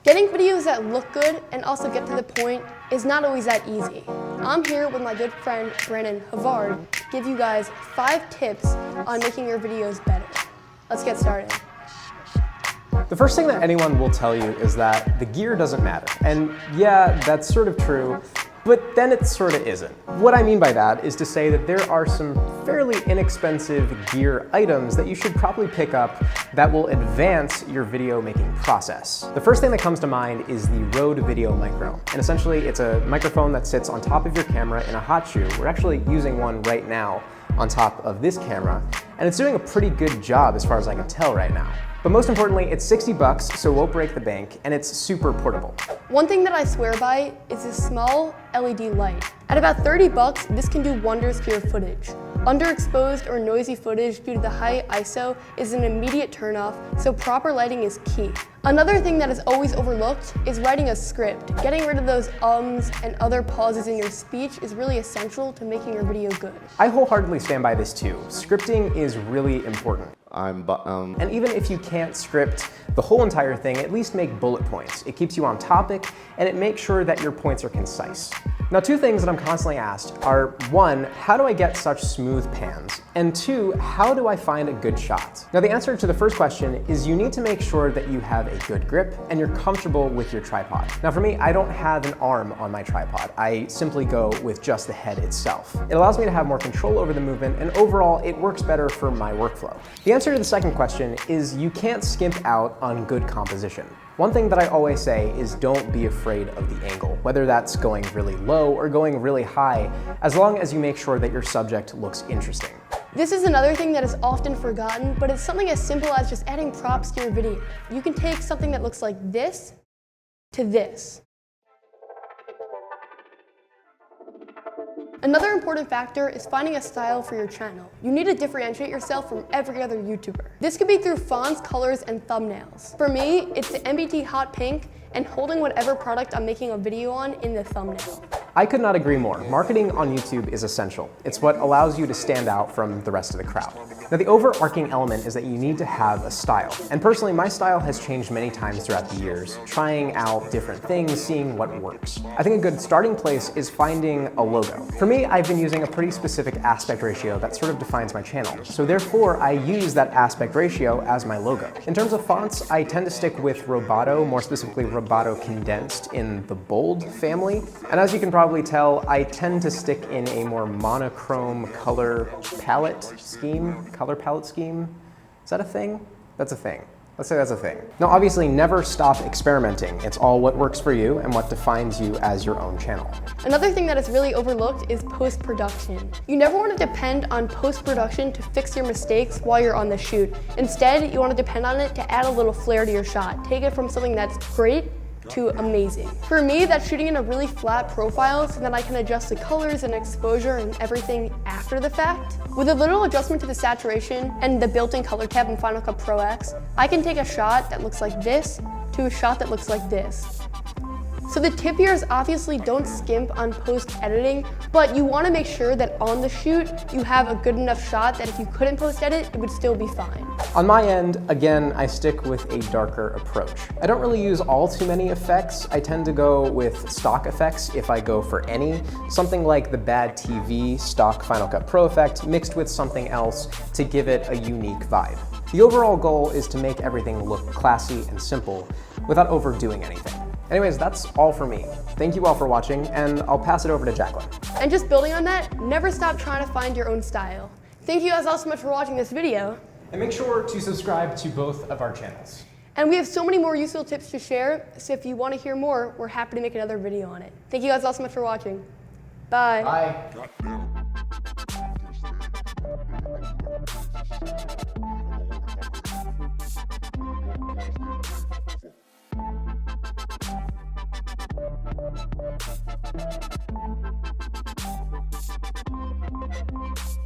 Getting videos that look good and also get to the point is not always that easy. I'm here with my good friend Brandon Havard to give you guys 5 tips on making your videos better. Let's get started. The first thing that anyone will tell you is that the gear doesn't matter. And yeah, that's sort of true, but then it sort of isn't. What I mean by that is to say that there are some fairly inexpensive gear items that you should probably pick up that will advance your video making process. The first thing that comes to mind is the Rode Video Micro. And essentially it's a microphone that sits on top of your camera in a hot shoe. We're actually using one right now on top of this camera, and it's doing a pretty good job as far as I can tell right now. But most importantly, it's 60 bucks, so it won't break the bank, and it's super portable. One thing that I swear by is this small LED light. At about 30 bucks, this can do wonders for your footage. Underexposed or noisy footage due to the high ISO is an immediate turnoff, so proper lighting is key. Another thing that is always overlooked is writing a script. Getting rid of those ums and other pauses in your speech is really essential to making your video good. I wholeheartedly stand by this too. Scripting is really important. And even if you can't script the whole entire thing, at least make bullet points. It keeps you on topic, and it makes sure that your points are concise. Now, 2 things that I'm constantly asked are, 1, how do I get such smooth pans? And 2, how do I find a good shot? Now, the answer to the first question is you need to make sure that you have a good grip and you're comfortable with your tripod. Now, for me, I don't have an arm on my tripod. I simply go with just the head itself. It allows me to have more control over the movement, and overall, it works better for my workflow. The answer to the second question is you can't skimp out on good composition. One thing that I always say is don't be afraid of the angle, whether that's going really low or going really high, as long as you make sure that your subject looks interesting. This is another thing that is often forgotten, but it's something as simple as just adding props to your video. You can take something that looks like this to this. Another important factor is finding a style for your channel. You need to differentiate yourself from every other YouTuber. This could be through fonts, colors, and thumbnails. For me, it's the MBT Hot Pink and holding whatever product I'm making a video on in the thumbnail. I could not agree more. Marketing on YouTube is essential. It's what allows you to stand out from the rest of the crowd. Now, the overarching element is that you need to have a style. And personally, my style has changed many times throughout the years, trying out different things, seeing what works. I think a good starting place is finding a logo. For me, I've been using a pretty specific aspect ratio that sort of defines my channel. So therefore, I use that aspect ratio as my logo. In terms of fonts, I tend to stick with Roboto, more specifically Roboto Condensed in the bold family. And as you can probably tell, I tend to stick in a more monochrome color palette scheme. Color palette scheme? Is that a thing? That's a thing. Let's say that's a thing. Now, obviously, never stop experimenting. It's all what works for you and what defines you as your own channel. Another thing that is really overlooked is post-production. You never want to depend on post-production to fix your mistakes while you're on the shoot. Instead, you want to depend on it to add a little flair to your shot. Take it from something that's great to amazing. For me, that's shooting in a really flat profile so that I can adjust the colors and exposure and everything after the fact. With a little adjustment to the saturation and the built-in color tab in Final Cut Pro X, I can take a shot that looks like this to a shot that looks like this. So the tip here is obviously don't skimp on post-editing, but you want to make sure that on the shoot, you have a good enough shot that if you couldn't post-edit, it would still be fine. On my end, again, I stick with a darker approach. I don't really use all too many effects. I tend to go with stock effects if I go for any. Something like the Bad TV stock Final Cut Pro effect mixed with something else to give it a unique vibe. The overall goal is to make everything look classy and simple without overdoing anything. Anyways, that's all for me. Thank you all for watching, and I'll pass it over to Jacqueline. And just building on that, never stop trying to find your own style. Thank you guys all so much for watching this video. And make sure to subscribe to both of our channels. And we have so many more useful tips to share, so if you want to hear more, we're happy to make another video on it. Thank you guys all so much for watching. Bye. Bye.